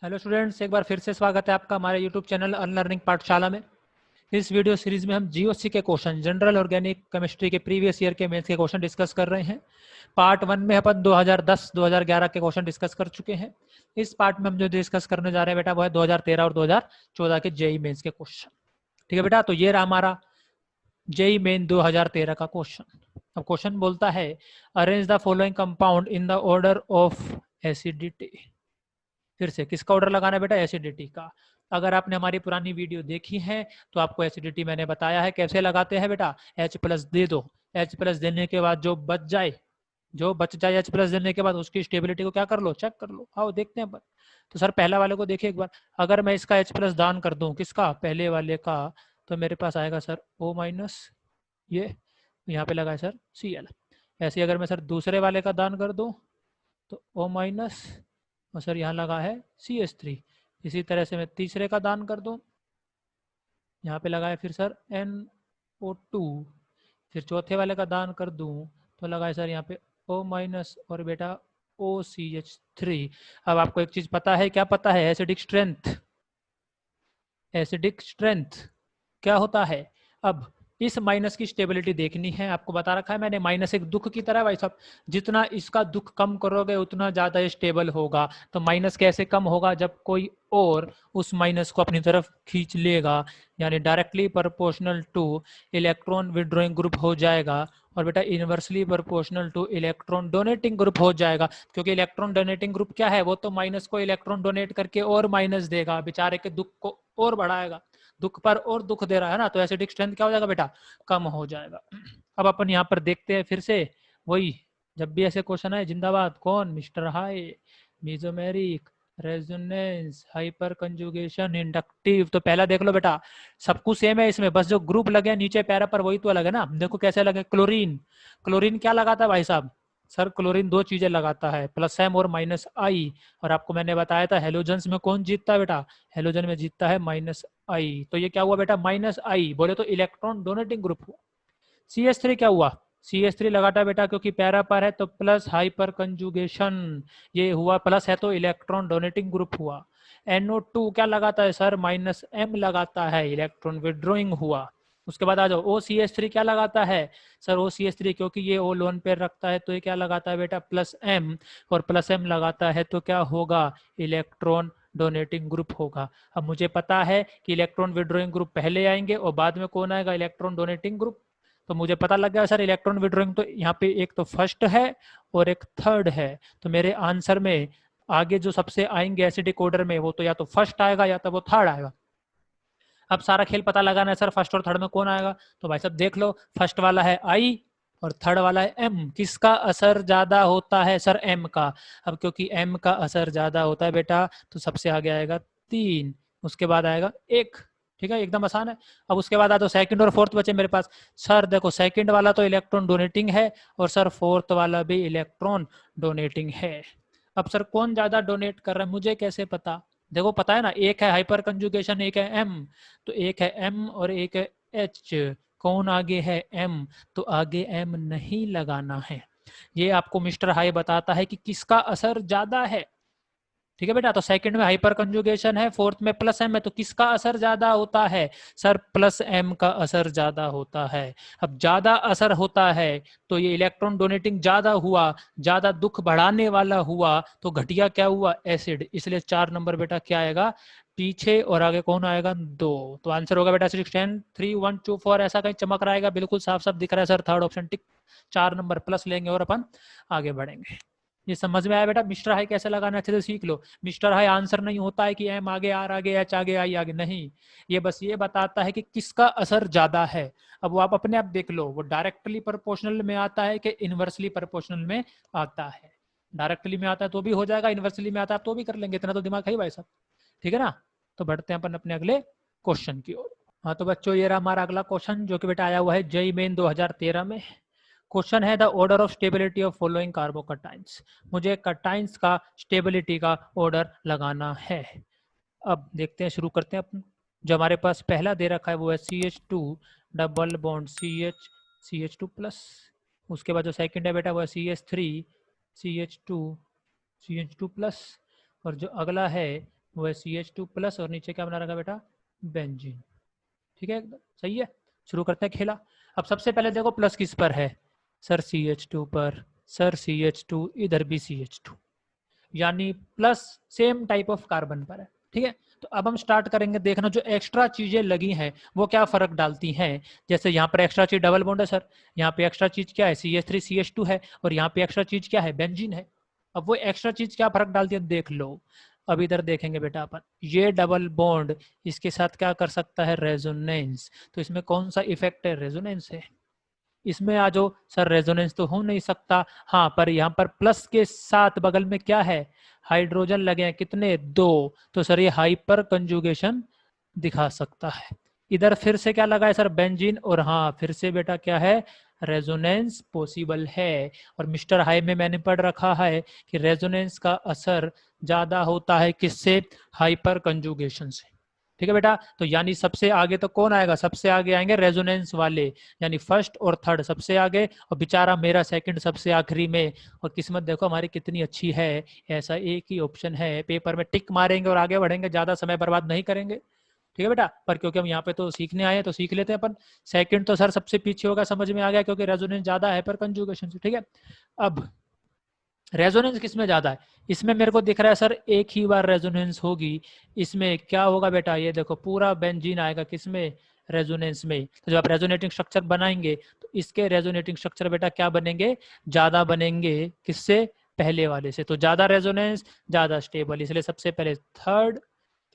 Hello students, एक बार फिर से स्वागत है आपका हमारे यूट्यूब चैनल अनलर्निंग पाठशाला में। इस वीडियो सीरीज में हम जीओसी के क्वेश्चन, जनरल ऑर्गेनिक केमिस्ट्री के प्रीवियस ईयर के मेंस के क्वेश्चन डिस्कस कर रहे हैं। पार्ट 1 में अपन 2010-2011 के क्वेश्चन डिस्कस कर चुके हैं। इस पार्ट में हम जो डिस्कस करने जा रहे हैं बेटा वो है 2013 और 2014 के जेई मेंस के क्वेश्चन। ठीक है बेटा, तो ये रहा हमारा जेई मेन 2013 का क्वेश्चन। अब क्वेश्चन बोलता है arrange the following compound in the order of acidity. फिर से किसका ऑर्डर लगाना है बेटा? एसिडिटी का। अगर आपने हमारी पुरानी वीडियो देखी है तो आपको एसिडिटी मैंने बताया है कैसे लगाते हैं बेटा। H प्लस दे दो, H प्लस देने के बाद जो बच जाए H प्लस देने के बाद उसकी स्टेबिलिटी को क्या कर लो, चेक कर लो। आओ देखते हैं। तो सर पहला वाले को देखिए एक बार। अगर मैं इसका H प्लस दान कर दूं, किसका? पहले वाले का, तो मेरे पास आएगा सर O माइनस, ये यहाँ पे लगा है सर Cl। ऐसे ही अगर मैं सर दूसरे वाले का दान कर दूं तो O माइनस, और सर यहाँ लगा है CH3। इसी तरह से मैं तीसरे का दान कर दूं, यहाँ पे लगा है फिर सर NO2। फिर चौथे वाले का दान कर दूं तो लगा है सर यहाँ पे O माइनस और बेटा OCH3। अब आपको एक चीज पता है, क्या पता है? Acidic strength. एसिडिक स्ट्रेंथ क्या होता है? अब इस माइनस की स्टेबिलिटी देखनी है। आपको बता रखा है मैंने, माइनस एक दुख की तरह भाई साहब, जितना इसका दुख कम करोगे उतना ज्यादा स्टेबल होगा। तो माइनस कैसे कम होगा? जब कोई और उस माइनस को अपनी तरफ खींच लेगा, यानी directly proportional two electron withdrawing group हो जाएगा, और बेटा inversely proportional two electron donating group हो जाएगा। क्योंकि इलेक्ट्रॉन डोनेटिंग ग्रुप क्या है? वो तो माइनस को इलेक्ट्रॉन डोनेट करके और माइनस देगा, बेचारे के दुख को और बढ़ाएगा। दुख पर और दुख दे रहा है ना, तो एसिडिक स्ट्रेंथ क्या हो जाएगा बेटा? कम हो जाएगा। अब अपन यहाँ पर देखते हैं फिर से वही, जब भी ऐसे क्वेश्चन आए जिंदाबाद कौन? Mister high, mesomeric, resonance, hyper conjugation, inductive. तो पहला देख लो बेटा, सब कुछ सेम है इसमें, बस जो ग्रुप लगे नीचे पैरा पर वही तो अलग है ना। देखो कैसे लगे। क्लोरीन, क्लोरीन क्या लगाता है भाई साहब? सर क्लोरीन दो चीजें लगाता है, प्लस एम और माइनस आई। और आपको मैंने बताया था हेलोजन्स में कौन जीतता है बेटा? हेलोजन में जीतता है माइनस आई। तो ये क्या हुआ बेटा? माइनस आई बोले तो इलेक्ट्रॉन डोनेटिंग ग्रुप हुआ। CH3 क्या हुआ? CH3 लगाता बेटा क्योंकि पैरा पर है तो प्लस हाइपर कंजुगेशन, ये हुआ प्लस है तो इलेक्ट्रॉन डोनेटिंग ग्रुप हुआ। NO2 क्या लगाता है सर? माइनस एम लगाता है, इलेक्ट्रॉन विड्रॉइंग हुआ। उसके बाद आ जाओ, OCH3 क्या लगाता है? सर OCH3 क्योंकि ये O लोन पेयर रखता है तो ये क्या लगाता है बेटा? Plus M. और प्लस एम लगाता है तो क्या होगा? इलेक्ट्रॉन डोनेटिंग ग्रुप होगा। अब मुझे पता है कि इलेक्ट्रॉन विड्रॉइंग ग्रुप पहले आएंगे और बाद में कौन आएगा? Electron donating group. तो मुझे पता लग गया सर इलेक्ट्रॉन विड्रॉइंग तो यहाँ पे एक तो फर्स्ट है और एक थर्ड है। तो मेरे आंसर में आगे जो सबसे आएंगे एसिडिक ऑर्डर में, वो तो या तो फर्स्ट आएगा या तो वो थर्ड आएगा। अब सारा खेल पता लगाना है सर फर्स्ट और थर्ड में कौन आएगा। तो भाई साहब देख लो, फर्स्ट वाला है आई और थर्ड वाला है एम। किसका असर ज्यादा होता है सर? एम का। अब क्योंकि एम का असर ज्यादा होता है बेटा तो सबसे आगे आएगा 3, उसके बाद आएगा 1। ठीक है, एकदम आसान है। अब उसके बाद आ तो सेकंड और फोर्थ बचे मेरे पास। सर देखो सेकंड वाला तो इलेक्ट्रॉन डोनेटिंग है और सर फोर्थ वाला भी इलेक्ट्रॉन डोनेटिंग है। अब सर कौन ज्यादा डोनेट कर रहा है मुझे कैसे पता? देखो पता है ना, एक है हाइपर कंजुगेशन, एक है एम। तो एक है एम और एक है एच। कौन आगे है? एम। तो आगे एम नहीं लगाना है। ये आपको मिस्टर हाई बताता है कि किसका असर ज्यादा है। ठीक है बेटा, तो सेकंड में हाइपर कंजुगेशन है, फोर्थ में प्लस एम है, तो किसका असर ज्यादा होता है? सर प्लस एम का असर ज्यादा होता है। अब ज्यादा असर होता है तो ये इलेक्ट्रॉन डोनेटिंग ज्यादा हुआ, ज्यादा दुख बढ़ाने वाला हुआ, तो घटिया क्या हुआ? एसिड। इसलिए 4 नंबर बेटा क्या आएगा? पीछे, और आगे कौन आएगा? 2। तो आंसर होगा बेटा 6 10 3 1 2 4, ऐसा कहीं चमक रहा है? बिल्कुल साफ साफ दिख रहा है sir, third option tick. 4 number plus लेंगे और अपन आगे बढ़ेंगे। ये समझ में आया बेटा? मिस्टर हाई कैसे लगाना अच्छे से सीख लो। मिस्टर हाई आंसर नहीं होता है कि एम आगे, आर आगे, एच आगे, आई आगे, नहीं। ये बस ये बताता है कि किसका असर ज्यादा है। अब वो आप अपने आप देख लो, वो डायरेक्टली प्रोपोर्शनल में आता है कि इनवर्सली प्रोपोर्शनल में आता है। डायरेक्टली में आता है तो भी हो जाएगा, इनवर्सली में आता है तो भी कर लेंगे, इतना तो दिमाग है भाई साहब। ठीक है ना? तो बढ़ते हैं अपन अपने अगले क्वेश्चन की ओर। हाँ तो बच्चों ये रहा हमारा अगला क्वेश्चन जो कि बेटा आया हुआ है जेई मेन 2013 में। क्वेश्चन है the order of stability of following carbocations. मुझे कटाइंस का स्टेबिलिटी का ऑर्डर लगाना है। अब देखते हैं, शुरू करते हैं अपन। जो हमारे पास पहला दे रखा है वो है CH2 double bond CH2 plus. उसके बाद जो सेकंड है बेटा वो है CH3 CH2 CH2 प्लस। और जो अगला है वो है CH2 प्लस और नीचे क्या बना रखा बेटा, बेंजीन। ठीक है, एकदम सही है। शुरू करते हैं खेला। अब सबसे पहले देखो प्लस किस पर है, सर CH2 पर, सर CH2 इधर भी CH2, यानी plus same type of carbon पर है। ठीक है, तो अब हम स्टार्ट करेंगे देखना जो एक्स्ट्रा चीजें लगी हैं वो क्या फर्क डालती हैं। जैसे यहाँ पर एक्स्ट्रा चीज डबल बॉन्ड है सर, यहाँ पे एक्स्ट्रा चीज क्या है, CH3 CH2 है, और यहाँ पे एक्स्ट्रा चीज क्या है, बेंजीन है। अब वो एक्स्ट्रा चीज क्या फर्क डालती है देख लो। अब इधर देखेंगे बेटा अपन, ये डबल बॉन्ड इसके साथ क्या कर सकता है, रेजोनेंस। तो इसमें कौन सा इफेक्ट है, रेजोनेंस है। इसमें आ जाओ सर, रेजोनेंस तो हो नहीं सकता। हाँ, पर यहाँ पर प्लस के साथ बगल में क्या है, हाइड्रोजन लगे हैं, कितने, 2। तो सर ये हाइपर कंजुगेशन दिखा सकता है। इधर फिर से क्या लगा है सर, बेंजीन, और हाँ फिर से बेटा क्या है, रेजोनेंस पॉसिबल है। और मिस्टर हाई में मैंने पढ़ रखा है कि रेजोनेंस का असर ज्यादा होता है किससे, हाइपर कंजुगेशन से। ठीक है बेटा, तो यानी सबसे आगे तो कौन आएगा, सबसे आगे आएंगे रेजोनेंस वाले, यानी फर्स्ट और थर्ड सबसे आगे, और बेचारा मेरा सेकंड सबसे आखिरी में। और किस्मत देखो हमारी कितनी अच्छी है, ऐसा एक ही ऑप्शन है, पेपर में टिक मारेंगे और आगे बढ़ेंगे, ज्यादा समय बर्बाद नहीं करेंगे। ठीक है बेटा, पर क्योंकि हम यहाँ पे तो सीखने आए हैं तो सीख लेते हैं अपन। सेकंड तो सर सबसे पीछे होगा, समझ में आ गया, क्योंकि रेजोनेंस ज्यादा है पर कंजुगेशन से। ठीक है, अब रेजोनेंस किसमें ज्यादा है, इसमें मेरे को दिख रहा है सर एक ही बार रेजोनेंस होगी। इसमें क्या होगा बेटा, ये देखो पूरा बेंजीन आएगा किसमें, रेजोनेंस में। तो जब आप रेजोनेटिंग स्ट्रक्चर बनाएंगे तो इसके रेजोनेटिंग स्ट्रक्चर बेटा क्या बनेंगे, ज्यादा बनेंगे किससे, पहले वाले से। तो ज्यादा रेजोनेंस ज्यादा स्टेबल, इसलिए सबसे पहले थर्ड,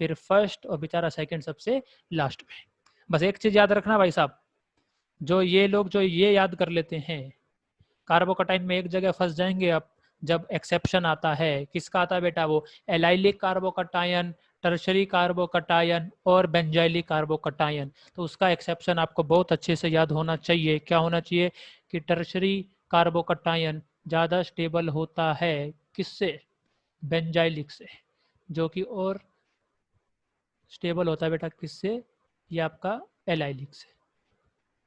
फिर फर्स्ट, और बेचारा सेकंड सबसे लास्ट में। बस एक चीज याद रखना भाई साहब, जो ये लोग जो ये याद कर लेते हैं, कार्बोकटाइन में एक जगह फंस जाएंगे आप, जब एक्सेप्शन आता है, किसका आता है बेटा, वो एलाइलिक कार्बोकटायन, टर्शरी कार्बोकटायन और बेंजाइलिक कार्बोकटायन। तो उसका एक्सेप्शन आपको बहुत अच्छे से याद होना चाहिए। क्या होना चाहिए कि टर्शरी कार्बोकटायन ज़्यादा स्टेबल होता है किससे, बेंजाइलिक से, जो कि और स्टेबल होता है बेटा किससे, ये आपका एलाइलिक से।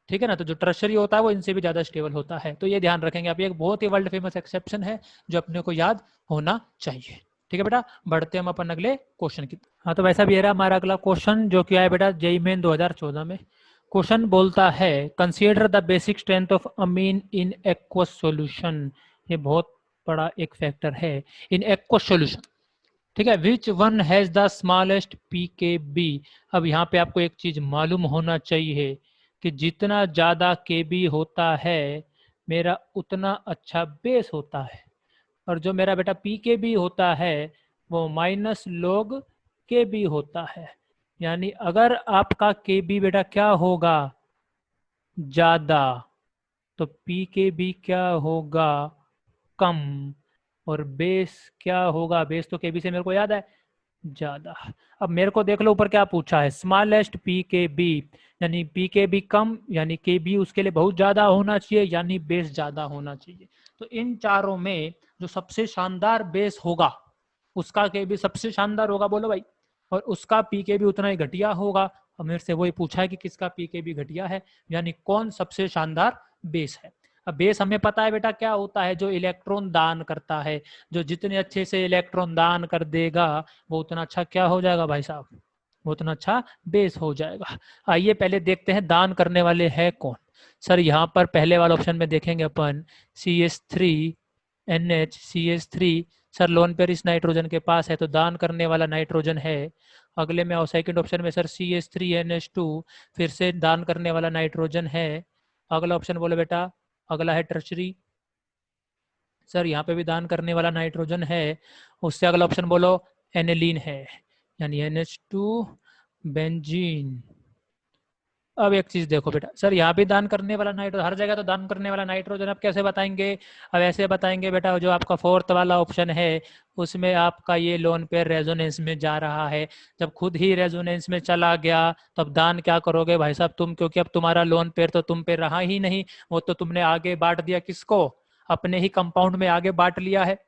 ठीक है ना, तो जो टर्शरी होता है वो इनसे भी ज्यादा स्टेबल होता है। तो ये ध्यान रखेंगे आप, ये एक बहुत ही वर्ल्ड फेमस एक्सेप्शन है जो अपने को याद होना चाहिए। ठीक है बेटा, बढ़ते हम अपन अगले क्वेश्चन की। हाँ, तो वैसा भी है हमारा अगला क्वेश्चन जो क्या है बेटा, जेईई मेन 2014 में क्वेश्चन बोलता है, consider the basic strength of amine in aqueous solution. ये बहुत बड़ा एक फैक्टर है इन एक्वस सॉल्यूशन। ठीक है, which one has the smallest pKb. अब यहाँ पे आपको एक चीज मालूम होना चाहिए कि जितना ज्यादा केबी होता है मेरा उतना अच्छा बेस होता है, और जो मेरा बेटा पीकेबी होता है वो माइनस लॉग केबी होता है। यानी अगर आपका केबी बेटा क्या होगा, ज्यादा, तो पीकेबी क्या होगा, कम। और बेस क्या होगा, बेस तो केबी से मेरे को याद है ज्यादा। अब मेरे को देख लो ऊपर क्या पूछा है, स्मॉलेस्ट पी के बी, यानी पी के बी कम, यानी के बी उसके लिए बहुत ज्यादा होना चाहिए, यानी बेस ज्यादा होना चाहिए। तो इन चारों में जो सबसे शानदार बेस होगा उसका के बी सबसे शानदार होगा, बोलो भाई, और उसका पी के बी उतना ही घटिया होगा। और मेरे से वही पूछा है कि किसका पी के बी घटिया है, यानी कौन सबसे शानदार बेस है। अब बेस हमें पता है बेटा क्या होता है, जो इलेक्ट्रॉन दान करता है, जो जितने अच्छे से इलेक्ट्रॉन दान कर देगा वो उतना अच्छा क्या हो जाएगा भाई साहब, वो उतना अच्छा बेस हो जाएगा। आइए पहले देखते हैं दान करने वाले है कौन। सर यहाँ पर पहले वाले ऑप्शन में देखेंगे अपन, CH3NH CH3, sir lone pair इस नाइट्रोजन के पास है तो दान करने वाला नाइट्रोजन है। अगले में आओ सेकंड ऑप्शन में सर CH3NH2, फिर से दान करने वाला नाइट्रोजन है। अगला ऑप्शन बोलो बेटा, अगला है टर्शरी, सर यहाँ पे भी दान करने वाला नाइट्रोजन है। उससे अगला ऑप्शन बोलो एनिलीन है, यानी NH2 बेंजीन। अब एक चीज देखो बेटा, सर यहाँ भी दान करने वाला नाइट्रोजन, हर जगह तो दान करने वाला नाइट्रोजन, आप कैसे बताएंगे। अब ऐसे बताएंगे बेटा, जो आपका फोर्थ वाला ऑप्शन है उसमें आपका ये लोन पेयर रेजोनेंस में जा रहा है, जब खुद ही रेजोनेंस में चला गया तब दान क्या करोगे भाई साहब तुम, क्योंकि अब तुम्हारा लोन पेयर तो तुम पे रहा ही नहीं, वो तो तुमने आगे बांट दिया किसको, अपने ही कंपाउंड में आगे बांट लिया है।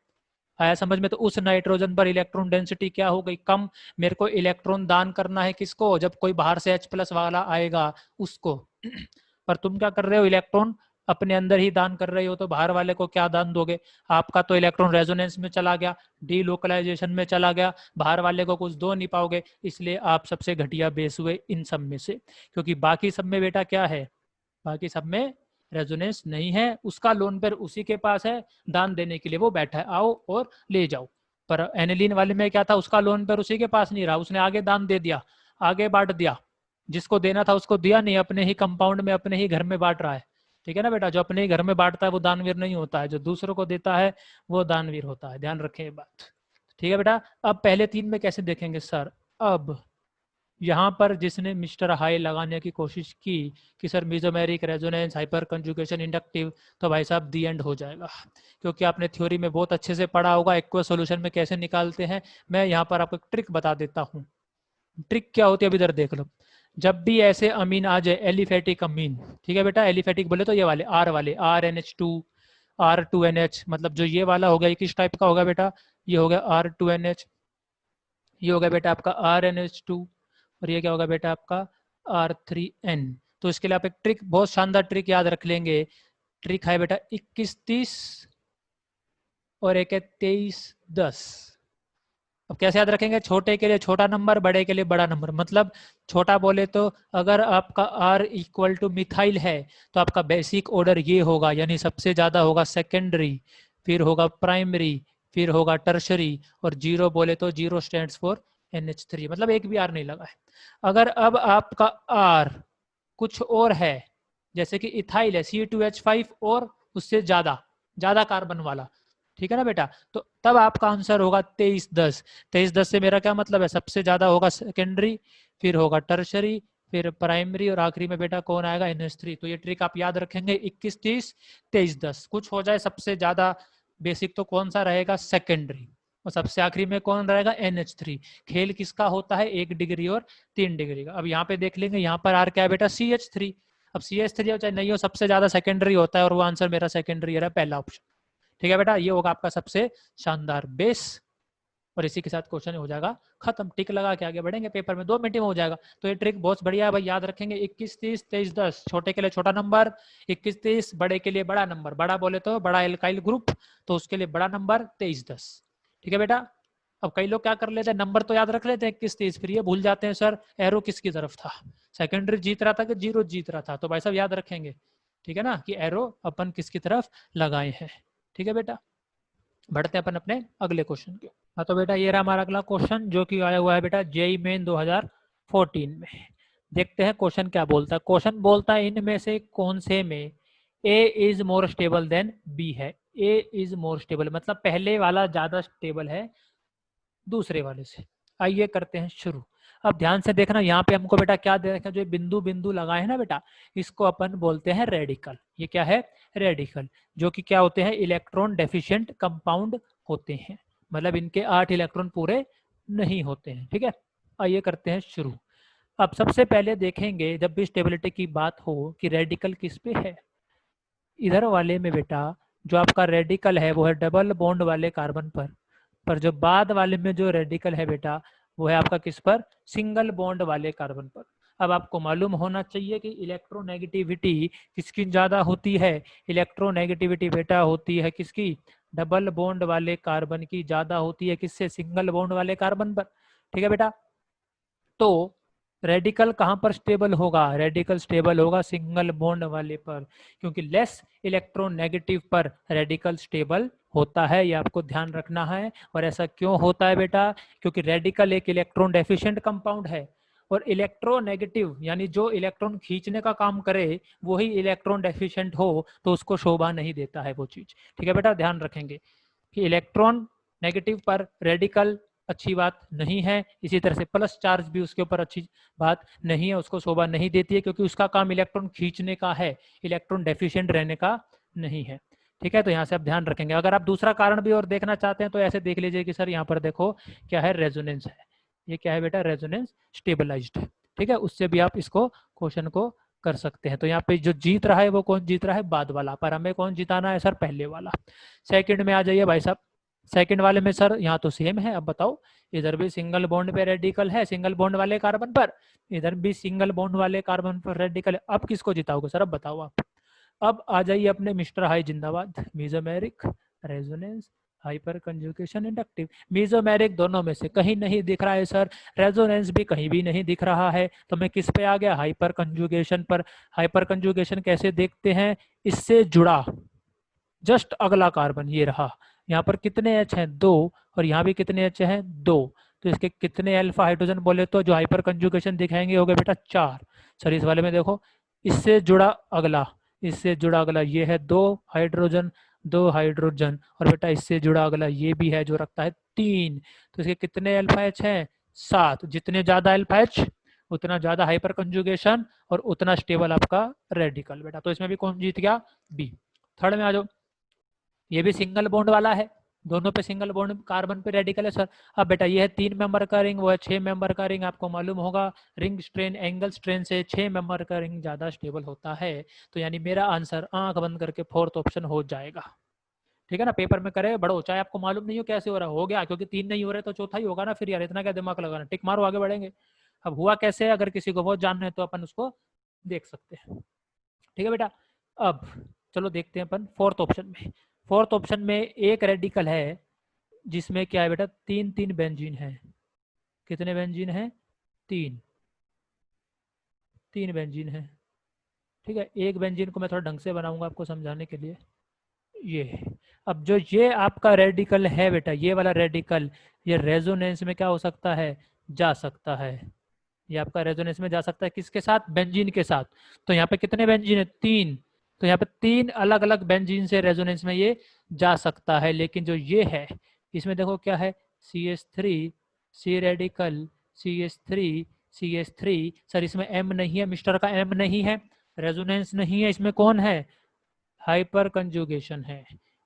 आया समझ में, तो उस नाइट्रोजन पर इलेक्ट्रॉन डेंसिटी क्या हो गई, कम। मेरे को इलेक्ट्रॉन दान करना है किसको, जब कोई बाहर से H+ वाला आएगा उसको। पर तुम क्या कर रहे हो, इलेक्ट्रॉन अपने अंदर ही दान कर रहे हो तो बाहर वाले को क्या दान दोगे? आपका तो इलेक्ट्रॉन रेजोनेंस में चला गया, डीलोकलाइजेशन में चला गया, बाहर वाले को कुछ दो नहीं पाओगे, इसलिए आप सबसे घटिया बेस हुए इन सब में से। क्योंकि बाकी सब में बेटा क्या है, बाकी सब में रेजोनेंस नहीं है, उसका लोन पर उसी के पास है, दान देने के लिए वो बैठा है, आओ और ले जाओ। पर एनिलीन वाले में क्या था, उसका लोन पर उसी के पास नहीं रहा, उसने आगे दान दे दिया, आगे बांट दिया, जिसको देना था उसको दिया नहीं, अपने ही कंपाउंड में अपने ही घर में बांट रहा है। ठीक है ना बेटा, जो अपने ही घर में बांटता है वो दानवीर नहीं होता है, जो दूसरों को देता है वो दानवीर होता है, ध्यान रखें ये बात। ठीक है बेटा, अब पहले 3 में कैसे देखेंगे सर? अब यहाँ पर जिसने मिस्टर हाई लगाने की कोशिश की कि sir mesomeric resonance hyper conjugation inductive, तो भाई साहब दी एंड हो जाएगा, क्योंकि आपने थ्योरी में बहुत अच्छे से पढ़ा होगा एक्वस सॉल्यूशन में कैसे निकालते हैं। मैं यहाँ पर आपको एक ट्रिक बता देता हूँ। ट्रिक क्या होती है, अभी इधर देख लो। जब भी ऐसे अमीन आ जाए, एलिफेटिक अमीन, ठीक है बेटा, एलिफेटिक बोले तो ये वाले आर वाले, RNH2 R2NH, मतलब जो ये वाला हो गया, ये किस टाइप का होगा बेटा, ये हो गया R2NH, ये हो गया बेटा आपका RNH2, और ये क्या होगा बेटा आपका R3N। तो इसके लिए आप एक ट्रिक, बहुत शानदार ट्रिक याद रख लेंगे। ट्रिक है बेटा 21-30 और एक है 23-10। अब कैसे याद रखेंगे? छोटे के लिए छोटा नंबर, बड़े के लिए बड़ा नंबर। मतलब छोटा बोले तो अगर आपका R इक्वल टू मिथाइल है तो आपका बेसिक ऑर्डर ये होगा, यानी सबसे ज्यादा होगा सेकेंडरी, फिर होगा प्राइमरी, फिर होगा टर्शरी, और जीरो बोले तो जीरो स्टैंड्स फॉर NH3, मतलब एक भी R नहीं लगा है। अगर अब आपका R कुछ और है, जैसे कि इथाइल है C2H5 और उससे ज्यादा ज्यादा कार्बन वाला, ठीक है ना बेटा, तो तब आपका आंसर होगा 23-10। 23-10 से मेरा क्या मतलब है, सबसे ज्यादा होगा सेकेंडरी, फिर होगा टर्शरी, फिर प्राइमरी, और आखिरी में बेटा कौन आएगा, NH3। तो ये ट्रिक आप याद रखेंगे, 21-30 23-10, कुछ हो जाए सबसे ज्यादा बेसिक तो कौन सा रहेगा, सेकेंडरी, और सबसे आखिरी में कौन रहेगा, NH3। खेल किसका होता है, 1 डिग्री और 3 डिग्री का। अब यहाँ पे देख लेंगे, यहाँ पर आर क्या है बेटा, CH3। अब CH3 हो चाहे नहीं हो, सबसे ज्यादा सेकेंडरी होता है, और वो आंसर मेरा सेकेंडरी है, पहला ऑप्शन। ठीक है बेटा, ये होगा आपका सबसे शानदार बेस, और इसी के साथ क्वेश्चन हो जाएगा खत्म। टिक लगा के आगे बढ़ेंगे, पेपर में 2 मिनट में हो जाएगा। तो ये ट्रिक बहुत बढ़िया है भाई, याद रखेंगे। 21-30 23-10, छोटे के लिए छोटा नंबर, 21-30 बड़े के लिए बड़ा नंबर, बड़ा बोले तो बड़ा एल्काइल ग्रुप, तो उसके लिए बड़ा नंबर 23-10। ठीक है बेटा, अब कई लोग क्या कर लेते हैं, नंबर तो याद रख लेते हैं 21-30, फिर ये भूल जाते हैं सर एरो किसकी तरफ था, सेकेंडरी जीत रहा था कि जीरो जीत रहा था। तो भाई साहब याद रखेंगे, ठीक है ना, कि एरो अपन किसकी तरफ लगाए हैं। ठीक है बेटा, बढ़ते हैं अपन अपने अगले क्वेश्चन के। हाँ तो बेटा ये रहा हमारा अगला क्वेश्चन, जो कि आया हुआ है बेटा जेई मेन 2014 में। देखते हैं क्वेश्चन क्या बोलता है। क्वेश्चन बोलता है इनमें से कौन से में A is more stable than B है। ए इज मोर स्टेबल मतलब पहले वाला ज्यादा स्टेबल है दूसरे वाले से। आइए करते हैं शुरू। अब ध्यान से देखना, यहाँ पे हमको बेटा क्या दे रखा है, जो बिंदु बिंदु लगाए हैं ना बेटा, इसको अपन बोलते हैं रेडिकल। ये क्या है, रेडिकल, जो कि क्या होते हैं, इलेक्ट्रॉन डेफिशिएंट कंपाउंड होते हैं, मतलब इनके 8 इलेक्ट्रॉन पूरे नहीं होते हैं। ठीक है, आइए करते हैं शुरू। अब सबसे पहले देखेंगे, जब भी स्टेबिलिटी की बात हो, कि रेडिकल किस पे है। इधर वाले में बेटा जो आपका रेडिकल है वो है डबल बॉन्ड वाले कार्बन पर जो बाद वाले में जो रेडिकल है बेटा वो है आपका किस पर, सिंगल बॉन्ड वाले कार्बन पर। अब आपको मालूम होना चाहिए कि इलेक्ट्रोनेगेटिविटी किसकी ज्यादा होती है। इलेक्ट्रोनेगेटिविटी बेटा होती है किसकी, डबल बॉन्ड वाले कार्बन की ज्यादा होती है, किससे, सिंगल बॉन्ड वाले कार्बन पर। ठीक है बेटा, तो रेडिकल कहाँ पर स्टेबल होगा, रेडिकल स्टेबल होगा सिंगल बॉन्ड वाले पर, क्योंकि लेस इलेक्ट्रोनेगेटिव पर रेडिकल स्टेबल होता है। ये आपको ध्यान रखना है। और ऐसा क्यों होता है बेटा, क्योंकि रेडिकल एक इलेक्ट्रॉन डेफिशिएंट कंपाउंड है, और इलेक्ट्रोनेगेटिव यानी जो इलेक्ट्रॉन खींचने का काम करे वही इलेक्ट्रॉन डेफिशिएंट हो तो उसको शोभा नहीं देता है वो चीज। ठीक है बेटा, ध्यान रखेंगे कि इलेक्ट्रॉन नेगेटिव पर रेडिकल अच्छी बात नहीं है, इसी तरह से प्लस चार्ज भी उसके ऊपर अच्छी बात नहीं है, उसको शोभा नहीं देती है, क्योंकि उसका काम इलेक्ट्रॉन खींचने का है, इलेक्ट्रॉन डेफिशिएंट रहने का नहीं है। ठीक है, तो यहाँ से आप ध्यान रखेंगे। अगर आप दूसरा कारण भी और देखना चाहते हैं तो ऐसे देख लीजिए कि सर यहाँ पर देखो क्या है, रेजोनेंस है। ये क्या है बेटा, रेजोनेंस स्टेबलाइज्ड है। ठीक है, उससे भी आप इसको क्वेश्चन को कर सकते हैं। तो यहाँ पे जो जीत रहा है वो कौन जीत रहा है, बाद वाला, पर हमें कौन जिताना है सर, पहले वाला। सेकंड में आ जाइए भाई साहब। सेकंड वाले में सर यहाँ तो सेम है। अब बताओ, इधर भी सिंगल बॉन्ड पे रेडिकल है सिंगल बॉन्ड वाले कार्बन पर, इधर भी सिंगल बॉन्ड वाले कार्बन पर रेडिकल है। अब किसको जिताओगे सर, अब बताओ आप। अब आ जाइए अपने मिस्टर हाई जिंदाबाद, mesomeric, resonance, hyper conjugation, inductive. Mesomeric दोनों में से कहीं नहीं दिख रहा है सर, रेजोनेंस भी कहीं भी नहीं दिख रहा है, तो मैं किस पे आ गया, हाइपर कंजुगेशन पर। हाइपर कंजुगेशन कैसे देखते हैं, इससे जुड़ा जस्ट अगला कार्बन ये रहा, यहाँ पर कितने एच हैं, 2, और यहाँ भी कितने एच हैं, 2, तो इसके कितने अल्फा हाइड्रोजन बोले तो जो हाइपर कंजुगेशन दिखाएंगे हो गए बेटा 4। सर इस वाले में देखो, इससे जुड़ा अगला, इससे जुड़ा अगला ये है 2 हाइड्रोजन, 2 हाइड्रोजन, और बेटा इससे जुड़ा अगला ये भी है जो रखता है 3। तो इसके कितने अल्फा एच हैं, 7। जितने ज्यादा अल्फा एच उतना ज्यादा हाइपर कंजुगेशन और उतना स्टेबल आपका रेडिकल बेटा। तो इसमें भी कौन जीत गया, बी। थर्ड में आ जाओ, ये भी सिंगल बॉन्ड वाला है, दोनों पे सिंगल बॉन्ड, कार्बन पे रेडिकल है सर। अब बेटा ये है 3 मेंबर का रिंग, वो है 6 मेंबर का रिंग, आपको मालूम होगा रिंग स्ट्रेन एंगल स्ट्रेन से 6 मेंबर का रिंग ज्यादा स्टेबल होता है। तो यानी मेरा आंसर आंख बंद करके फोर्थ ऑप्शन हो जाएगा। ठीक है ना, पेपर में करे बड़ो, चाहे आपको मालूम नहीं हो कैसे हो रहा, हो गया, क्योंकि 3 नहीं हो रहे तो चौथा ही होगा ना, फिर यार इतना क्या दिमाग लगाना, टिक मारो आगे बढ़ेंगे। अब हुआ कैसे, अगर किसी को बहुत जानना है तो अपन उसको देख सकते हैं। ठीक है बेटा, अब चलो देखते हैं अपन फोर्थ ऑप्शन में। फोर्थ ऑप्शन में एक रेडिकल है जिसमें क्या है बेटा, 3 3 बेंजीन है। कितने बेंजीन है, 3, 3 बेंजीन है। ठीक है, एक बेंजीन को मैं थोड़ा ढंग से बनाऊंगा आपको समझाने के लिए। ये है। अब जो ये आपका रेडिकल है बेटा, ये वाला रेडिकल, ये रेजोनेंस में क्या हो सकता है, जा सकता है। ये आपका रेजोनेंस में जा सकता है किसके साथ, बेंजीन के साथ। तो यहाँ पे कितने बेंजीन है, 3। तो यहाँ पे 3 अलग अलग बेंजीन से रेजोनेंस में ये जा सकता है। लेकिन जो ये है इसमें देखो क्या है, CH3, सी रेडिकल, CH3, CH3। सर इसमें M नहीं है, मिस्टर का M नहीं है, रेजोनेंस नहीं है, इसमें कौन है, हाइपर कंजुगेशन है।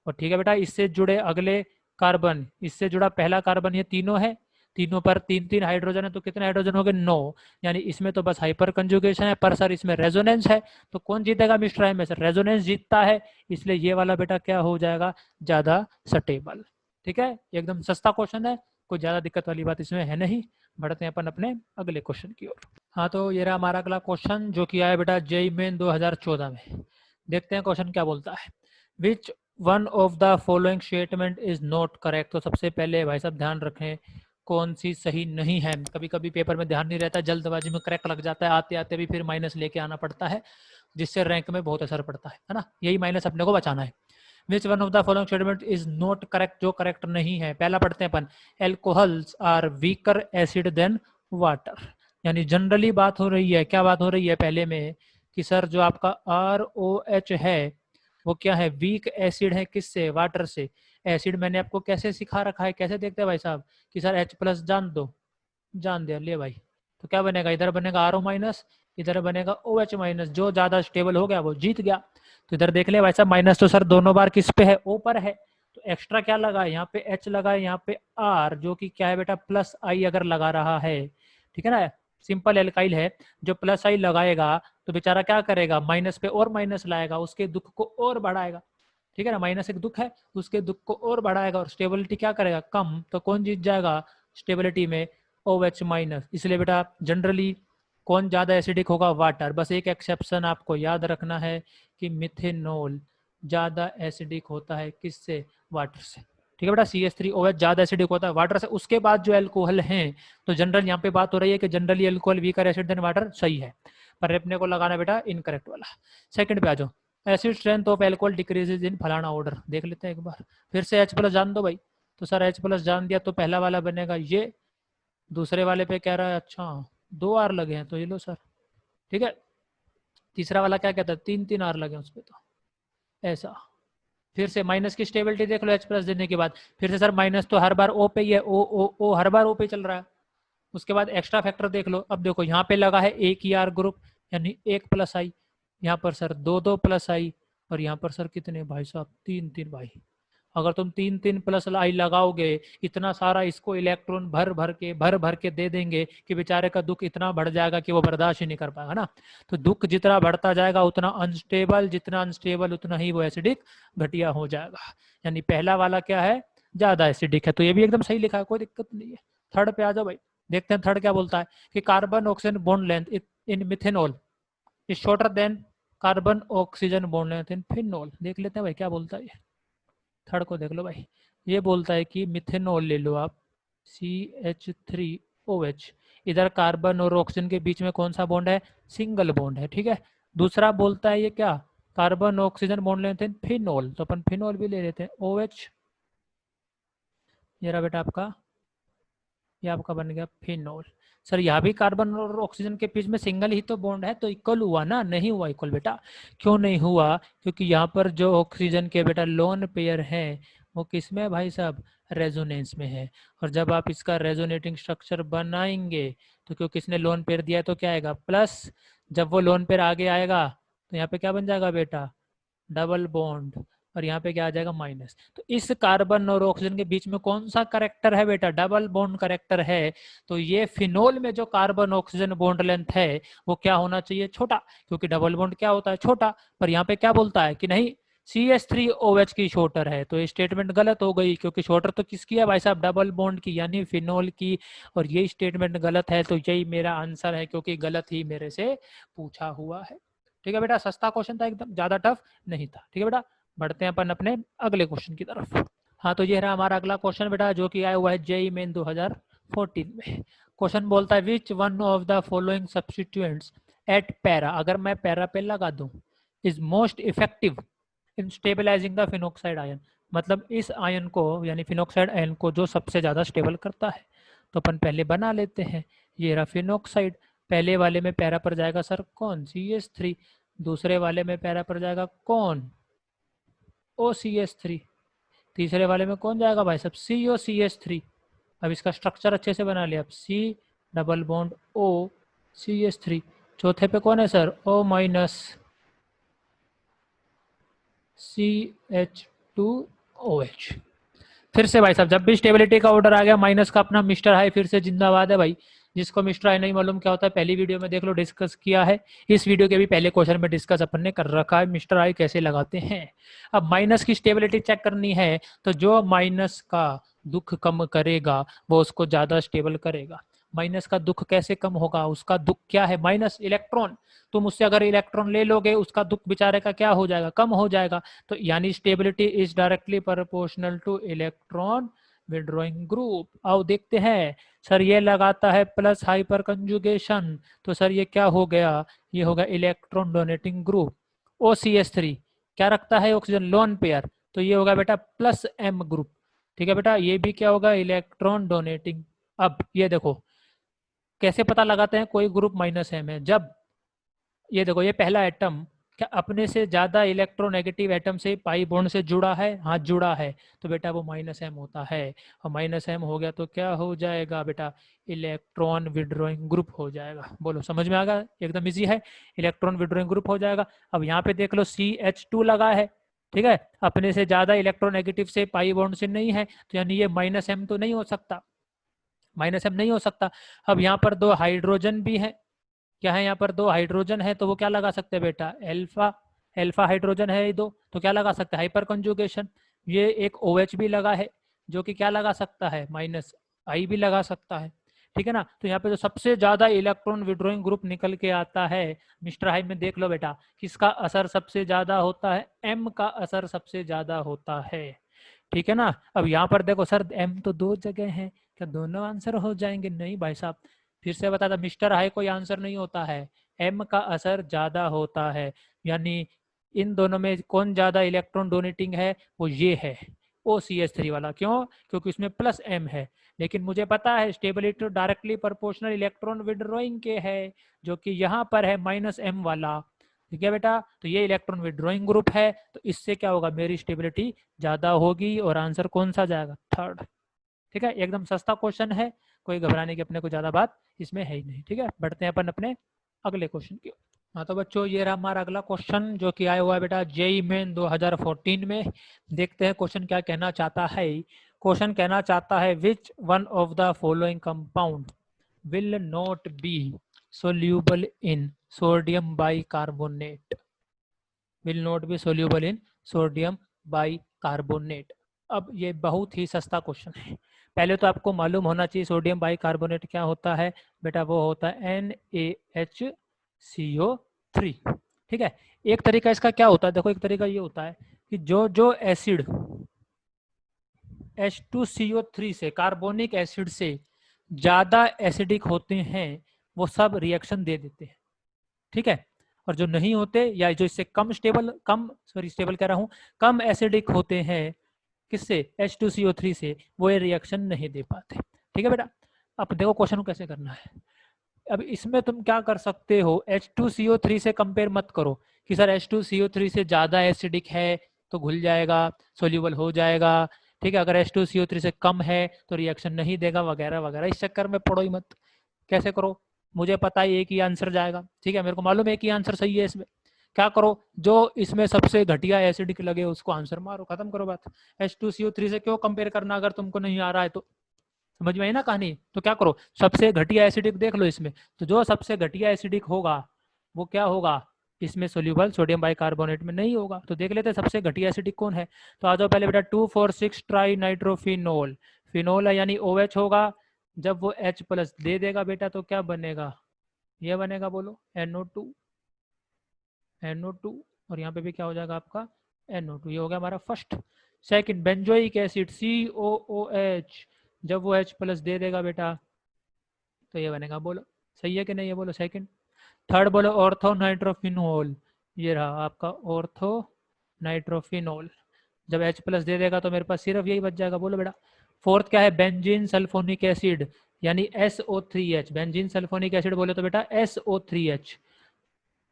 और ठीक है बेटा, इससे जुड़े अगले कार्बन, इससे जुड़ा पहला कार्बन, ये तीनों है, तीनों पर 3 3 हाइड्रोजन है, तो कितने हाइड्रोजन हो गए, 9। यानी इसमें तो बस हाइपर कंजुगेशन है, पर सर इसमें रेजोनेंस है, तो कौन जीतेगा मिस्टर एम में, सर रेजोनेंस जीतता है, इसलिए ये वाला बेटा क्या हो जाएगा, ज्यादा स्टेबल। ठीक है, एकदम सस्ता क्वेश्चन है, कोई ज्यादा दिक्कत वाली बात इसमें है नहीं। बढ़ते हैं अपन अपने अगले क्वेश्चन की ओर। हाँ, तो ये रहा हमारा अगला क्वेश्चन जो कि आया बेटा जेई मेन 2014 में। देखते हैं क्वेश्चन क्या बोलता है, which one of the following statement is not correct. तो सबसे पहले भाई साहब ध्यान रखें कौन सी सही नहीं है। कभी कभी पेपर में ध्यान नहीं रहता, जल्दबाजी में करेक्ट लग जाता है, आते आते भी फिर माइनस लेके आना पड़ता है, जिससे रैंक में बहुत असर पड़ता है ना, यही माइनस अपने को बचाना है। Which one of the following statement is not correct, जो करेक्ट नहीं है। पहला पढ़ते हैं अपन, alcohols are weaker acid than water. यानी जनरली बात हो रही है, क्या बात हो रही है पहले में, कि सर जो आपका ROH है वो क्या है, वीक एसिड है, किससे, वाटर से। एसिड मैंने आपको कैसे सिखा रखा है, कैसे देखते हैं भाई साहब, कि सर H+ जान दो, जान दिया, ले भाई, तो क्या बनेगा, इधर बनेगा RO-, इधर बनेगा OH-, जो ज्यादा स्टेबल हो गया वो जीत गया। तो इधर देख ले भाई साहब, माइनस तो सर दोनों बार किस पे है, O पर है, तो एक्स्ट्रा क्या लगा है, यहाँ पे H लगा है, यहाँ पे R, जो कि क्या है बेटा +I अगर लगा रहा है, ठीक है ना, सिंपल एल्काइल है, जो +I लगाएगा तो बेचारा क्या करेगा, माइनस पे और माइनस लाएगा, उसके दुख को और बढ़ाएगा। ठीक है ना, माइनस एक दुख है, उसके दुख को और बढ़ाएगा, और स्टेबिलिटी क्या करेगा, कम, तो कौन जीत जाएगा स्टेबिलिटी में, OH-। इसलिए बेटा जनरली कौन ज्यादा एसिडिक होगा, वाटर। बस एक एक्सेप्शन आपको याद रखना है कि मिथेनॉल ज्यादा एसिडिक होता है किससे, वाटर से। ठीक है बेटा, CH3OH ज्यादा एसिडिक होता है वाटर से। उसके बाद जो एल्कोहल हैं, तो जनरल यहाँ पे बात हो रही है कि generally alcohol weaker acid than water, सही है, पर अपने को लगाना बेटा इनकरेक्ट वाला। सेकंड पे आ जाओ, acid strength of alcohol decreases इन फलाना ऑर्डर। देख लेते हैं एक बार, फिर से H+ जान दो भाई, तो सर H+ जान दिया तो पहला वाला बनेगा ये, दूसरे वाले पे कह रहा है अच्छा 2 R लगे हैं, तो ये लो सर। ठीक है, तीसरा वाला क्या कहता है, 3 3 R लगे उस पर, तो ऐसा। फिर से माइनस की स्टेबिलिटी देख लो H+ देने के बाद, फिर से सर माइनस तो हर बार O पे ही है, O हर बार O पे चल रहा है। उसके बाद एक्स्ट्रा फैक्टर देख लो, अब देखो यहाँ पे लगा है एक ही R ग्रुप, यानी 1+I, यहाँ पर सर 2 2+I, और यहाँ पर सर कितने भाई साहब, 3 3 भाई। अगर तुम 3 3+I लगाओगे, इतना सारा इसको इलेक्ट्रॉन भर भर के दे देंगे कि बेचारे का दुख इतना बढ़ जाएगा कि वो बर्दाश्त ही नहीं कर पाएगा ना। तो दुख जितना बढ़ता जाएगा उतना अनस्टेबल, जितना अनस्टेबल उतना ही वो एसिडिक घटिया हो जाएगा। यानी पहला वाला क्या है, ज्यादा एसिडिक है, तो ये भी एकदम सही लिखा है, कोई दिक्कत नहीं है। थर्ड पे आ जाओ भाई, देखते हैं थर्ड क्या बोलता है, कि carbon oxygen bond length in methanol is shorter than carbon oxygen bond length in phenol. देख लेते हैं भाई क्या बोलता है ये। थर्ड को देख लो भाई, ये बोलता है कि मिथेनॉल ले लो आप, CH3OH। इधर कार्बन और ऑक्सीजन के बीच में कौन सा बॉन्ड है? सिंगल बॉन्ड है, ठीक है। दूसरा बोलता है ये क्या, कार्बन ऑक्सीजन बॉन्ड लेते हैं फिनोल, तो अपन फिनोल भी ले लेते हैं OH। ये रहा बेटा आपका, ये आपका बन गया फिनोल। सर यहाँ भी कार्बन और ऑक्सीजन के बीच में सिंगल ही तो बॉन्ड है, तो इक्वल हुआ ना? नहीं हुआ इक्वल बेटा। क्यों नहीं हुआ? क्योंकि यहाँ पर जो ऑक्सीजन के बेटा लोन पेयर है वो किस में है भाई साहब? रेजोनेंस में है। और जब आप इसका रेजोनेटिंग स्ट्रक्चर बनाएंगे तो क्योंकि इसने लोन पेयर दिया है तो क्या आएगा? प्लस। जब वो लोन पेयर आगे आएगा तो यहाँ पे क्या बन जाएगा बेटा? Double bond. और यहाँ पे क्या आ जाएगा? माइनस। तो इस कार्बन और ऑक्सीजन के बीच में कौन सा करेक्टर है बेटा? डबल बॉन्ड करेक्टर है। तो ये फिनोल में जो कार्बन ऑक्सीजन बॉन्ड लेंथ है वो क्या होना चाहिए? छोटा, क्योंकि डबल बॉन्ड क्या होता है? छोटा। पर यहाँ पे क्या बोलता है कि नहीं, CH3OH की शॉर्टर है। तो ये स्टेटमेंट गलत हो गई, क्योंकि शॉर्टर तो किसकी है भाई साहब? डबल बॉन्ड की, यानी फिनोल की। और ये स्टेटमेंट गलत है, तो यही मेरा आंसर है, क्योंकि गलत ही मेरे से पूछा हुआ है। ठीक है बेटा, सस्ता क्वेश्चन था एकदम, ज्यादा टफ नहीं था। ठीक है बेटा, बढ़ते हैं अपन अपने अगले क्वेश्चन की तरफ। हाँ, तो ये रहा हमारा अगला क्वेश्चन बेटा, जो कि आया हुआ है जेईई मेन 2014 में। क्वेश्चन बोलता है which one of the following substituents at para, अगर मैं पैरा पे लगा दूं, is most effective in stabilising the phenoxide ion. मतलब इस आयन को, यानी फिनोक्साइड आयन को जो सबसे ज्यादा स्टेबल करता है। तो अपन पहले बना लेते हैं। ये रहा फिनोक्साइड। पहले वाले में पैरा पर जाएगा सर कौन? CH3। दूसरे वाले में पैरा पर जाएगा कौन? OCH3। तीसरे वाले में कौन जाएगा भाई साहब? COCH3। अब इसका स्ट्रक्चर अच्छे से बना लिया। अब C double bond O CH3। चौथे पे कौन है सर? O minus CH2OH। फिर से भाई साहब, जब भी स्टेबिलिटी का ऑर्डर आ गया माइनस का, अपना मिस्टर हाई फिर से जिंदाबाद है भाई। जिसको मिस्टर हाई नहीं मालूम क्या होता है, पहली वीडियो में देख लो, डिस्कस किया है। इस वीडियो के भी पहले क्वेश्चन में डिस्कस अपन ने कर रखा है, मिस्टर हाई कैसे लगाते हैं। अब माइनस की स्टेबिलिटी चेक करनी है, तो जो माइनस का दुख कम करेगा वो उसको ज्यादा स्टेबल करेगा। माइनस का दुख कैसे कम होगा? उसका दुख क्या है? Minus electron. तुम उससे अगर इलेक्ट्रॉन ले लोगे, उसका दुख बेचारे का क्या हो जाएगा? कम हो जाएगा। तो यानी stability is directly proportional two electron withdrawing group. आओ देखते हैं। सर ये लगाता है प्लस हाइपर कंजुगेशन, तो सर ये क्या हो गया? ये होगा इलेक्ट्रॉन डोनेटिंग ग्रुप। OCH3 क्या रखता है? ऑक्सीजन लोन पेयर, तो ये होगा बेटा प्लस M ग्रुप। ठीक है बेटा, ये भी क्या होगा? Electron donating. अब ये देखो कैसे पता लगाते हैं कोई ग्रुप माइनस M है। जब ये देखो, ये पहला एटम क्या अपने से ज्यादा इलेक्ट्रोनेगेटिव एटम से पाई बॉन्ड से जुड़ा है? हाँ जुड़ा है, तो बेटा वो माइनस M होता है। और माइनस M हो गया तो क्या हो जाएगा बेटा? इलेक्ट्रॉन विड्रॉइंग ग्रुप हो जाएगा। बोलो समझ में आ गया? एकदम इजी है, इलेक्ट्रॉन विड्रॉइंग ग्रुप हो जाएगा। अब यहाँ पे देख लो CH2 लगा है, ठीक है, अपने से ज्यादा इलेक्ट्रोनेगेटिव से पाई बॉन्ड से नहीं है, तो यानी ये माइनस M तो नहीं हो सकता, माइनस M नहीं हो सकता। अब यहाँ पर दो हाइड्रोजन भी है, क्या है? यहाँ पर दो हाइड्रोजन है, तो वो क्या लगा सकते हैं बेटा? एल्फा। एल्फा हाइड्रोजन है ये दो, तो क्या लगा सकते हैं? Hyper conjugation. ये एक OH भी लगा है, जो कि क्या लगा सकता है? माइनस I भी लगा सकता है। ठीक है ना? तो यहाँ पे जो सबसे ज्यादा इलेक्ट्रॉन विड्रॉइंग ग्रुप निकल के आता है मिस्टर हाई में, देख लो बेटा किसका असर सबसे ज्यादा होता है? M का असर सबसे ज्यादा होता है। ठीक है ना? अब यहाँ पर देखो सर, M तो दो जगह है, क्या दोनों आंसर हो जाएंगे? नहीं भाई साहब, फिर से बता था, मिस्टर हाई कोई आंसर नहीं होता है, M का असर ज्यादा होता है। यानी इन दोनों में कौन ज्यादा इलेक्ट्रॉन डोनेटिंग है? वो ये है OCH3 वाला। क्यों? क्योंकि उसमें प्लस M है। लेकिन मुझे पता है stability directly proportional electron withdrawing के है, जो कि यहाँ पर है माइनस M वाला। ठीक है बेटा, तो ये इलेक्ट्रॉन विड्रॉइंग ग्रुप है, तो इससे क्या होगा? मेरी स्टेबिलिटी ज्यादा होगी, और आंसर कौन सा जाएगा? थर्ड। ठीक है, एकदम सस्ता क्वेश्चन है, कोई घबराने की अपने को ज्यादा बात इसमें है ही नहीं। ठीक है, बढ़ते हैं अपन अपने अगले क्वेश्चन की। हाँ तो बच्चों, ये रहा हमारा अगला क्वेश्चन, जो कि आया हुआ है बेटा जेईई मेन 2014 में। देखते हैं क्वेश्चन क्या कहना चाहता है। क्वेश्चन कहना चाहता है which one of the following compound will not be soluble in sodium bicarbonate. Will not be soluble in sodium bicarbonate. अब ये बहुत ही सस्ता क्वेश्चन है। पहले तो आपको मालूम होना चाहिए सोडियम बाइकार्बोनेट क्या होता है बेटा? वो होता है NaHCO3। ठीक है। एक तरीका इसका क्या होता है, देखो एक तरीका ये होता है कि जो जो एसिड H2CO3 से, कार्बोनिक एसिड से ज्यादा एसिडिक होते हैं वो सब रिएक्शन दे देते हैं। ठीक है। और जो नहीं होते या जो इससे कम स्टेबल, कम सॉरी स्टेबल कह रहा हूं, कम एसिडिक होते हैं किससे, H2CO3 से, वो ये रिएक्शन नहीं दे पाते। ठीक है बेटा। अब देखो क्वेश्चन को कैसे करना है। अब इसमें तुम क्या कर सकते हो, H2CO3 से कंपेयर मत करो कि सर H2CO3 से ज्यादा एसिडिक है तो घुल जाएगा, सोल्यूबल हो जाएगा। ठीक है। अगर H2CO3 से कम है तो रिएक्शन नहीं देगा, वगैरह वगैरह। इस चक्कर में पड़ो ही मत। कैसे करो, मुझे पता है एक ही आंसर जाएगा। ठीक है, मेरे को मालूम है एक ही आंसर सही है इसमें। क्या करो, जो इसमें सबसे घटिया एसिडिक लगे उसको आंसर मारो, खत्म करो बात। H2CO3 से क्यों कंपेयर करना अगर तुमको नहीं आ रहा है तो। समझ में आई ना कहानी। तो क्या करो, सबसे घटिया एसिडिक देख लो इसमें, तो जो सबसे घटिया एसिडिक होगा वो क्या होगा, इसमें सोल्यूबल सोडियम बाइकार्बोनेट में नहीं होगा। तो देख लेते हैं सबसे घटिया एसिडिक कौन है। तो आ जाओ पहले बेटा, 2,4,6 ट्राई नाइट्रोफिनोल। फिनोल है यानी OH होगा। जब वो H प्लस दे देगा बेटा तो क्या बनेगा, ये बनेगा, बोलो NO2। NO2 और यहाँ पे भी क्या हो जाएगा आपका NO2। ये हो गया हमारा first. Second, benzoic acid COOH, जब वो H प्लस दे देगा बेटा तो ये बनेगा, बोलो सही है कि नहीं, ये बोलो सेकंड। थर्ड बोलो ऑर्थो नाइट्रोफिनोल, ये रहा आपका ऑर्थो नाइट्रोफिनोल। जब H प्लस दे देगा तो मेरे पास सिर्फ यही बच जाएगा, बोलो बेटा। फोर्थ क्या है, बेंजीन सल्फोनिक एसिड यानी SO3H। बेंजीन सल्फोनिक एसिड बोले तो बेटा SO3H,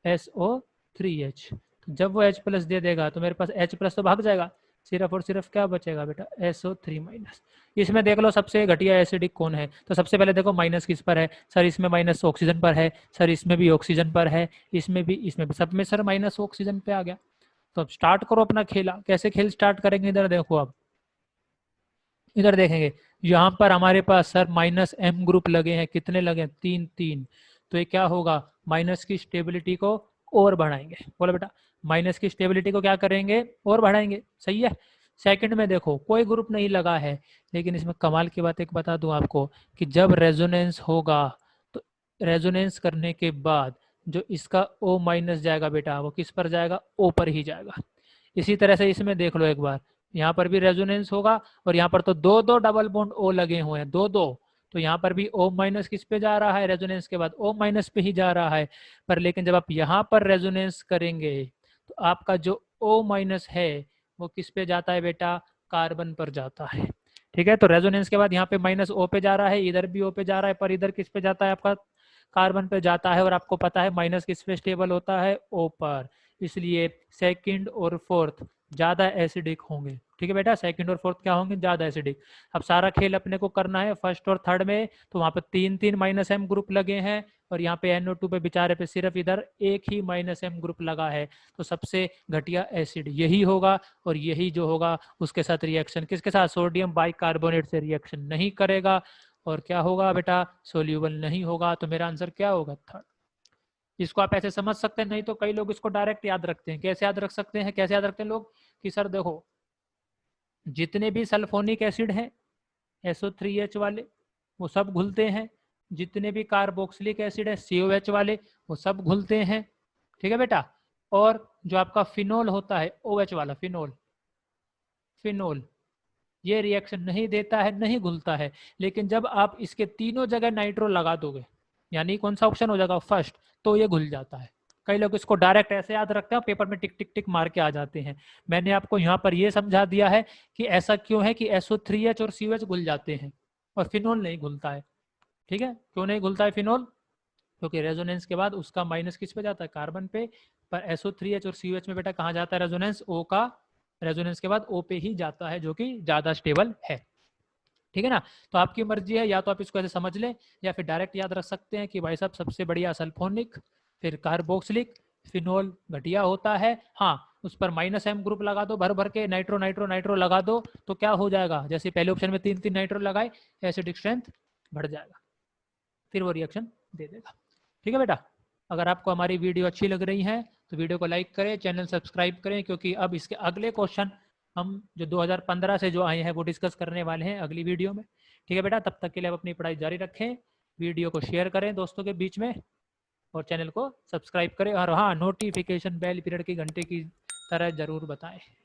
SO3H। जब वो H प्लस दे देगा तो मेरे पास H प्लस तो भाग जाएगा, सिर्फ और सिर्फ क्या बचेगा बेटा, SO3 माइनस। इसमें देख लो सबसे घटिया एसिडिक कौन है। तो सबसे पहले देखो माइनस किस पर है, सर इसमें माइनस ऑक्सीजन पर है, सर इसमें भी ऑक्सीजन पर है, इसमें भी, इसमें भी, सब में सर माइनस ऑक्सीजन पे आ गया। तो अब स्टार्ट करो अपना खेला। कैसे खेल स्टार्ट करेंगे, इधर देखो अब, इधर देखेंगे। यहाँ पर हमारे पास सर -M ग्रुप लगे हैं, कितने लगे हैं, 3 3। तो ये क्या होगा, माइनस की स्टेबिलिटी को और बढ़ाएंगे, बोलो बेटा। माइनस की स्टेबिलिटी को क्या करेंगे, और बढ़ाएंगे, सही है। सेकंड में देखो कोई ग्रुप नहीं लगा है, लेकिन इसमें कमाल की बात एक बता दूं आपको कि जब रेजोनेंस होगा तो रेजोनेंस करने के बाद जो इसका O माइनस जाएगा बेटा वो किस पर जाएगा, O पर ही जाएगा। इसी तरह से इसमें देख लो एक बार, यहाँ पर भी रेजोनेंस होगा और यहाँ पर तो दो दो डबल बॉन्ड O लगे हुए हैं, दो दो। तो यहाँ पर भी O माइनस किस पे जा रहा है, रेजोनेंस के बाद O माइनस पे ही जा रहा है। पर लेकिन जब आप यहाँ पर रेजोनेंस करेंगे तो आपका जो O माइनस है वो किस पे जाता है बेटा, कार्बन पर जाता है। ठीक है। तो रेजोनेंस के बाद यहाँ पे -O पे जा रहा है, इधर भी O पे जा रहा है, पर इधर किस पे जाता है आपका, कार्बन पे जाता है। और आपको पता है माइनस किस पे स्टेबल होता है, O पर। इसलिए सेकंड और फोर्थ ज्यादा एसिडिक होंगे। ठीक है बेटा, सेकंड और फोर्थ क्या होंगे, ज्यादा एसिडिक। अब सारा खेल अपने को करना है फर्स्ट और थर्ड में। तो वहां पे 3 3 -M ग्रुप लगे हैं और यहाँ पे NO2 पे बेचारे पे सिर्फ इधर एक ही -M ग्रुप लगा है। तो सबसे घटिया एसिड यही होगा और यही जो होगा उसके साथ रिएक्शन किसके साथ, सोडियम बाइकार्बोनेट से रिएक्शन नहीं करेगा। और क्या होगा बेटा, सोल्यूबल नहीं होगा। तो मेरा आंसर क्या होगा, थर्ड। इसको आप ऐसे समझ सकते हैं, नहीं तो कई लोग इसको डायरेक्ट याद रखते हैं। कैसे याद रख सकते हैं, कैसे याद रखते हैं लोग, कि सर देखो जितने भी सल्फोनिक एसिड हैं SO3H वाले वो सब घुलते हैं, जितने भी कार्बोक्सिलिक एसिड है COH वाले वो सब घुलते हैं। ठीक है बेटा। और जो आपका फिनोल होता है OH वाला फिनोल, फिनोल ये रिएक्शन नहीं देता है, नहीं घुलता है। लेकिन जब आप इसके तीनों जगह नाइट्रो लगा दोगे, यानी कौन सा ऑप्शन हो जाएगा, फर्स्ट, तो ये घुल जाता है। कई लोग इसको डायरेक्ट ऐसे याद रखते हैं, पेपर में टिक टिक टिक मार के आ जाते हैं। मैंने आपको यहाँ पर ये समझा दिया है कि ऐसा क्यों है कि SO3H और COH घुल जाते हैं और फिनोल नहीं घुलता है। ठीक है, क्यों नहीं घुलता है फिनोल, क्योंकि रेजोनेंस के बाद उसका माइनस किस पे जाता है, कार्बन पे। पर SO3H और COH में बेटा कहाँ जाता है रेजोनेंस, O का रेजोनेंस के बाद O पे ही जाता है, जो कि ज्यादा स्टेबल है। ठीक है ना। तो आपकी मर्जी है, या तो आप इसको ऐसे समझ लें या फिर डायरेक्ट याद रख सकते हैं कि भाई साहब सबसे बढ़िया सल्फोनिक, फिर कार्बोक्सिलिक, फिनोल घटिया होता है। हाँ, उस पर -M ग्रुप लगा दो, भर भर के नाइट्रो नाइट्रो नाइट्रो लगा दो, तो क्या हो जाएगा, जैसे पहले ऑप्शन में 3 3 नाइट्रो लगाए, एसिडिक स्ट्रेंथ बढ़ जाएगा, फिर वो रिएक्शन दे देगा। ठीक है बेटा। अगर आपको हमारी वीडियो अच्छी लग रही है तो वीडियो को लाइक करें, चैनल सब्सक्राइब करें, क्योंकि अब इसके अगले क्वेश्चन हम जो 2015 से जो आए हैं वो डिस्कस करने वाले हैं अगली वीडियो में। ठीक है बेटा, तब तक के लिए आप अपनी पढ़ाई जारी रखें, वीडियो को शेयर करें दोस्तों के बीच में। और चैनल को सब्सक्राइब करें, और हाँ, नोटिफिकेशन बेल पीरियड की घंटे की तरह ज़रूर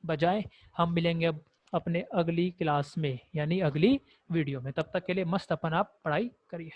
बजाएं। हम मिलेंगे अब अपने अगली क्लास में, यानी अगली वीडियो में। तब तक के लिए मस्त अपन आप पढ़ाई करिए।